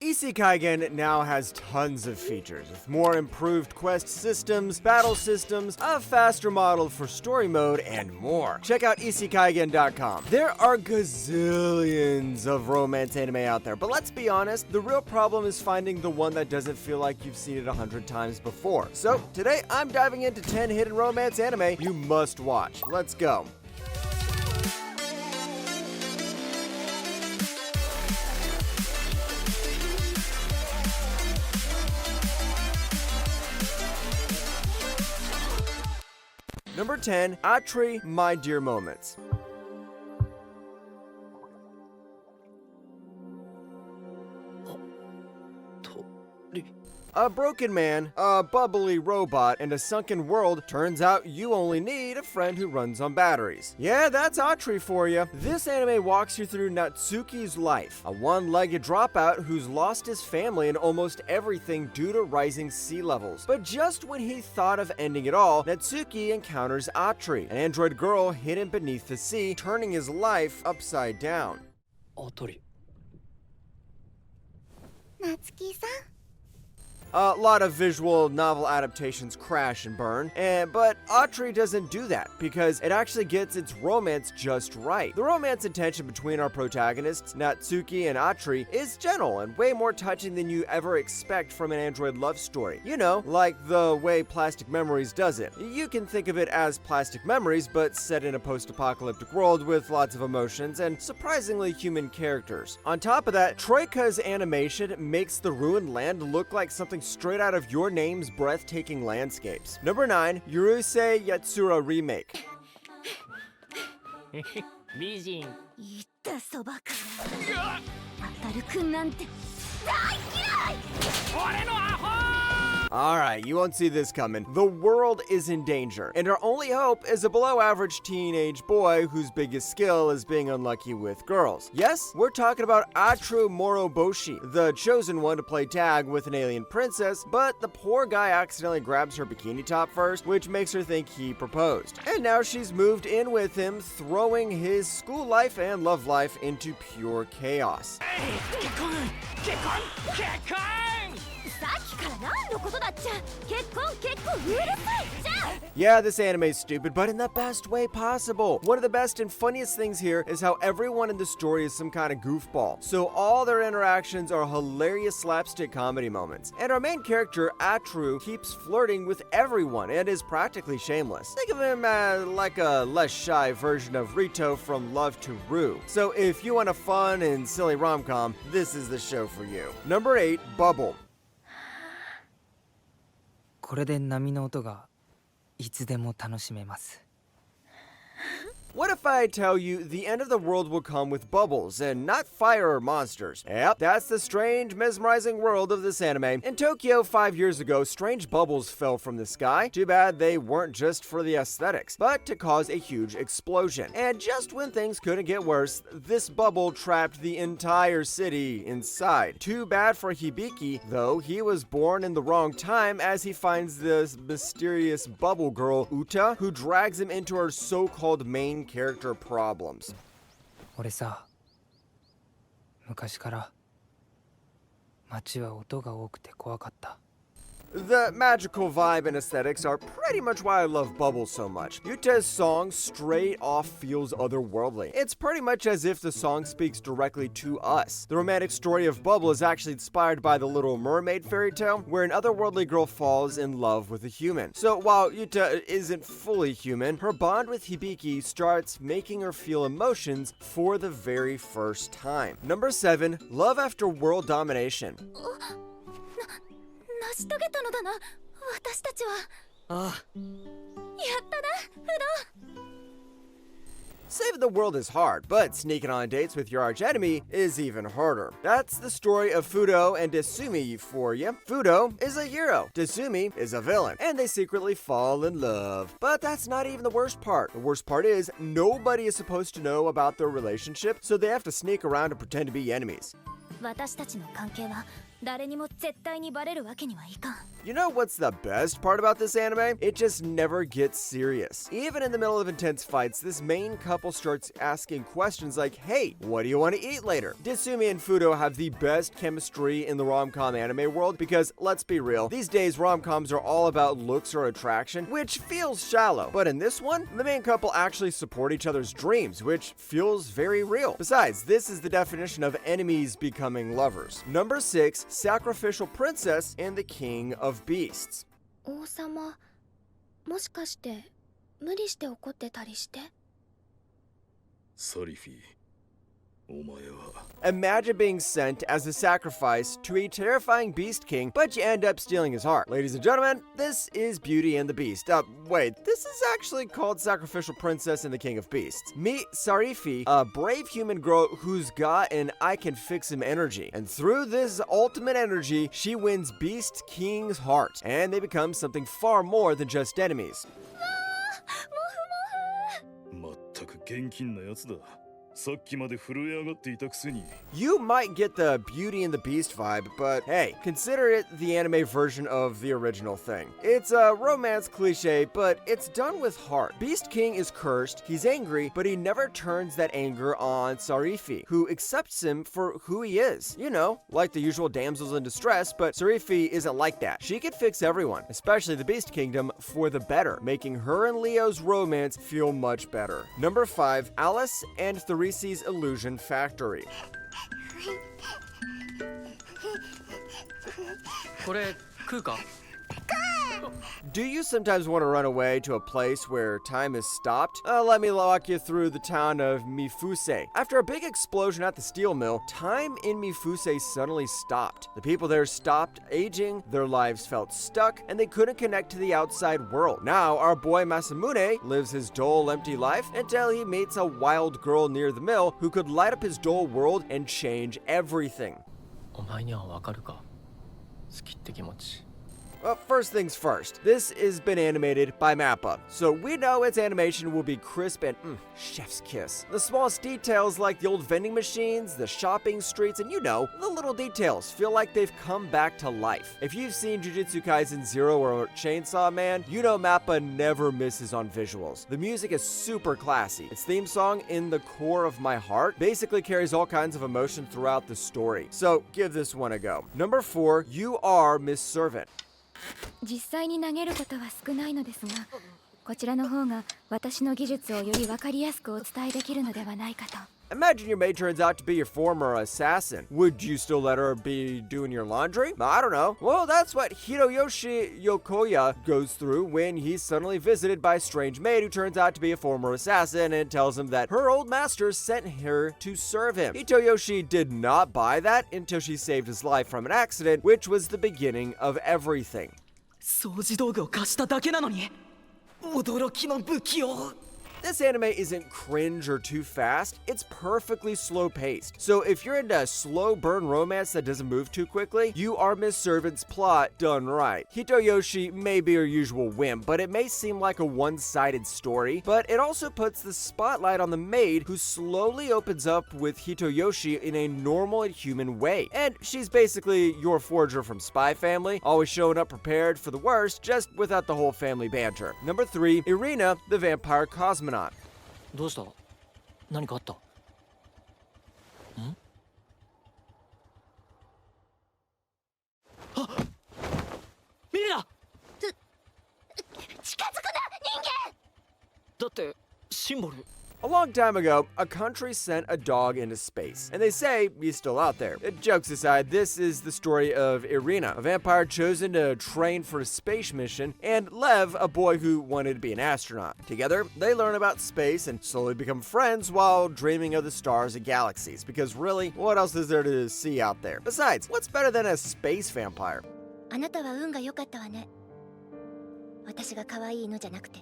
Isekaigen now has tons of features, with more improved quest systems, battle systems, a faster model for story mode, and more. Check out isekaigen.com. There are gazillions of romance anime out there, but let's be honest, the real problem is finding the one that doesn't feel like you've seen it 100 times before. So today I'm diving into 10 hidden romance anime you must watch. Let's go. Number 10, Atri, My Dear Moments. A broken man, a bubbly robot, and a sunken world. Turns out you only need a friend who runs on batteries. Yeah, that's Atri for you. This anime walks you through Natsuki's life, a one-legged dropout who's lost his family and almost everything due to rising sea levels. But just when he thought of ending it all, Natsuki encounters Atri, an android girl hidden beneath the sea, turning his life upside down. Atri. Natsuki-san? A lot of visual novel adaptations crash and burn, but Atri doesn't do that because it actually gets its romance just right. The romance and tension between our protagonists, Natsuki and Atri, is gentle and way more touching than you ever expect from an android love story. You know, like the way Plastic Memories does it. You can think of it as Plastic Memories, but set in a post-apocalyptic world with lots of emotions and surprisingly human characters. On top of that, Troika's animation makes the ruined land look like something straight out of Your Name's breathtaking landscapes. Number 9, Yurusei Yatsura Remake. 美人。言ったそばから当たるくんなんて大嫌い。俺のアホ！ Alright, you won't see this coming. The world is in danger, and our only hope is a below-average teenage boy whose biggest skill is being unlucky with girls. Yes, we're talking about Atru Moroboshi, the chosen one to play tag with an alien princess, but the poor guy accidentally grabs her bikini top first, which makes her think he proposed. And now she's moved in with him, throwing his school life and love life into pure chaos. さっきから何のことだっちゃ。結婚うるさいっちゃ。 Yeah, this anime is stupid, but in the best way possible. One of the best and funniest things here is how everyone in the story is some kind of goofball. So all their interactions are hilarious slapstick comedy moments. And our main character, Atru, keeps flirting with everyone and is practically shameless. Think of him as like a less shy version of Rito from Love to Rue. So if you want a fun and silly rom-com, this is the show for you. Number 8, Bubble. これで波の音がいつでも楽しめます。 What if I tell you the end of the world will come with bubbles and not fire or monsters? Yep, that's the strange, mesmerizing world of this anime. In Tokyo 5 years ago, strange bubbles fell from the sky. Too bad they weren't just for the aesthetics, but to cause a huge explosion. And just when things couldn't get worse, this bubble trapped the entire city inside. Too bad for Hibiki, though. He was born in the wrong time as he finds this mysterious bubble girl, Uta, who drags him into her so-called main character problems. 俺さ、昔から街は音が多くて怖かった。 The magical vibe and aesthetics are pretty much why I love Bubble so much. Yuta's song straight off feels otherworldly. It's pretty much as if the song speaks directly to us. The romantic story of Bubble is actually inspired by the Little Mermaid fairy tale, where an otherworldly girl falls in love with a human. So while Yuta isn't fully human, her bond with Hibiki starts making her feel emotions for the very first time. Number 7, Love After World Domination. 成し遂げたのだな、私たちは。ああ。やったな、不動。 Saving the world is hard, but sneaking on dates with your archenemy is even harder. That's the story of Fudo and Desumi for you. Fudo is a hero, Desumi is a villain, and they secretly fall in love. But that's not even the worst part. The worst part is nobody is supposed to know about their relationship, so they have to sneak around and pretend to be enemies. 私たちの関係は誰にも絶対にバレるわけにはいかん。 You know what's the best part about this anime? It just never gets serious. Even in the middle of intense fights, this main couple starts asking questions like, hey, what do you want to eat later? Ditsumi and Fudo have the best chemistry in the rom-com anime world because, let's be real, these days rom-coms are all about looks or attraction, which feels shallow. But in this one, the main couple actually support each other's dreams, which feels very real. Besides, this is the definition of enemies becoming lovers. Number 6, Sacrificial Princess and the King of Beasts. 王様、もしかして無理して怒ってたりして？サリフィー、お前は Imagine being sent as a sacrifice to a terrifying beast king, but you end up stealing his heart. Ladies and gentlemen, this is Beauty and the Beast. Wait, this is actually called Sacrificial Princess and the King of Beasts. Meet Sarifi, a brave human girl who's got an I can fix him energy. And through this ultimate energy, she wins Beast King's heart, and they become something far more than just enemies. 全く現金なやつだ。さっきまで震え上がっていたくせに。 You might get the Beauty and the Beast vibe, but hey, consider it the anime version of the original thing. It's a romance cliche, but it's done with heart. Beast King is cursed, he's angry, but he never turns that anger on Sarifi, who accepts him for who he is. You know, like the usual damsels in distress, but Sarifi isn't like that. She can fix everyone, especially the Beast Kingdom, for the better, making her and Leo's romance feel much better. Number 5, Alice and Theresi's Illusion Factory. これ食うか？ Do you sometimes want to run away to a place where time is stopped? Let me walk you through the town of Mifuse. After a big explosion at the steel mill, time in Mifuse suddenly stopped. The people there stopped aging, their lives felt stuck, and they couldn't connect to the outside world. Now, our boy Masamune lives his dull, empty life until he meets a wild girl near the mill who could light up his dull world and change everything. お前にはわかるか？好きって気持ち。 Well, first things first, this has been animated by Mappa, so we know its animation will be crisp and chef's kiss. The smallest details like the old vending machines, the shopping streets, and you know, the little details feel like they've come back to life. If you've seen Jujutsu Kaisen Zero or Chainsaw Man, you know Mappa never misses on visuals. The music is super classy. Its theme song, In the Core of My Heart, basically carries all kinds of emotion throughout the story. So give this one a go. Number 4, You Are Miss Servant. 実際に投げることは少ないのですが、こちらの方が私の技術をより分かりやすくお伝えできるのではないかと。 Imagine your maid turns out to be your former assassin. Would you still let her be doing your laundry? I don't know. Well, that's what Hiroyoshi Yokoya goes through when he's suddenly visited by a strange maid who turns out to be a former assassin and tells him that her old master sent her to serve him. Hitoyoshi did not buy that until she saved his life from an accident, which was the beginning of everything. 掃除道具を貸しただけなのに驚きの武器を This anime isn't cringe or too fast, it's perfectly slow paced. So if you're into a slow burn romance that doesn't move too quickly, You Are Miss Servant's plot done right. Hitoyoshi may be your usual wimp, but it may seem like a one-sided story, but it also puts the spotlight on the maid who slowly opens up with Hitoyoshi in a normal and human way. And she's basically your forger from Spy Family, always showing up prepared for the worst, just without the whole family banter. Number 3, Irina, the Vampire Cosmonaut. どうした？何かあった？ん？あ！ミリナ！近づくな、人間！だってシンボル。 A long time ago, a country sent a dog into space, and they say he's still out there. Jokes aside, this is the story of Irina, a vampire chosen to train for a space mission, and Lev, a boy who wanted to be an astronaut. Together, they learn about space and slowly become friends while dreaming of the stars and galaxies, because really, what else is there to see out there? Besides, what's better than a space vampire? あなたは運が良かったわね。私が可愛いのじゃなくて、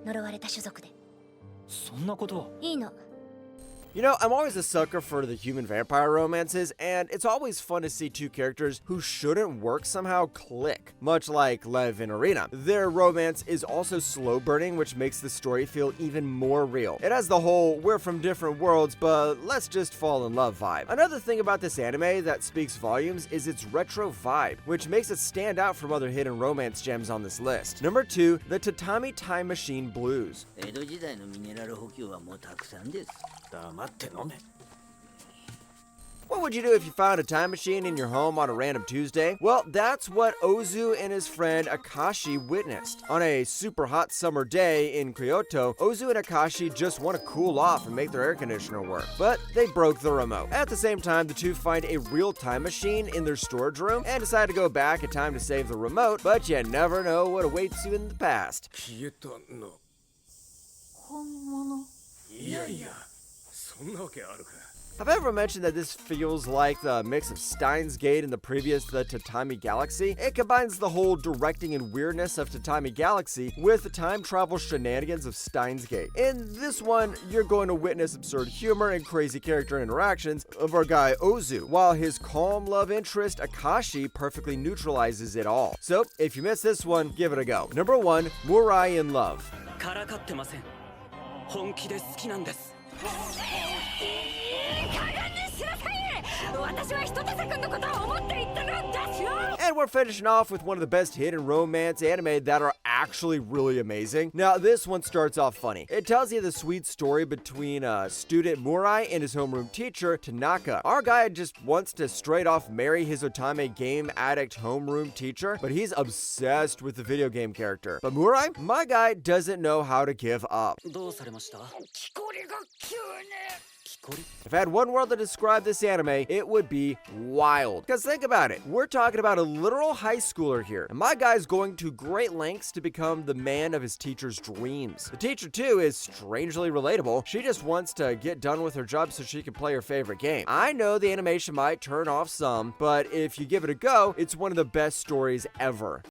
呪われた種族で。そんなことは。いいの。You know, I'm always a sucker for the human vampire romances, and it's always fun to see two characters who shouldn't work somehow click, much like Lev and Irina. Their romance is also slow burning, which makes the story feel even more real. It has the whole we're from different worlds, but let's just fall in love vibe. Another thing about this anime that speaks volumes is its retro vibe, which makes it stand out from other hidden romance gems on this list. Number 2, the Tatami Time Machine Blues. 江戸時代のミネラル補給はもうたくさんです。黙って飲め。 What would you do if you found a time machine in your home on a random Tuesday? Well, that's what Ozu and his friend Akashi witnessed. On a super hot summer day in Kyoto, Ozu and Akashi just want to cool off and make their air conditioner work, but they broke the remote. At the same time, the two find a real time machine in their storage room and decide to go back in time to save the remote, but you never know what awaits you in the past. 消えたの。本物。いやいや、そんなわけあるか。 Have I ever mentioned that this feels like the mix of Steins Gate and the previous The Tatami Galaxy? It combines the whole directing and weirdness of Tatami Galaxy with the time travel shenanigans of Steins Gate. In this one, you're going to witness absurd humor and crazy character interactions of our guy Ozu, while his calm love interest Akashi perfectly neutralizes it all. So, if you missed this one, give it a go. Number 1, Murai in Love. からかってません。本気で好きなんです。 And we're finishing off with one of the best hidden romance anime that are actually really amazing. Now, this one starts off funny. It tells you the sweet story between student Murai and his homeroom teacher, Tanaka. Our guy just wants to straight off marry his otame game addict homeroom teacher, but he's obsessed with the video game character. But Murai, my guy, doesn't know how to give up. どうされました？ If I had one word to describe this anime, it would be wild. Because think about it, we're talking about a literal high schooler here, and my guy's going to great lengths to become the man of his teacher's dreams. The teacher too is strangely relatable. She just wants to get done with her job so she can play her favorite game. I know the animation might turn off some, but if you give it a go, it's one of the best stories ever.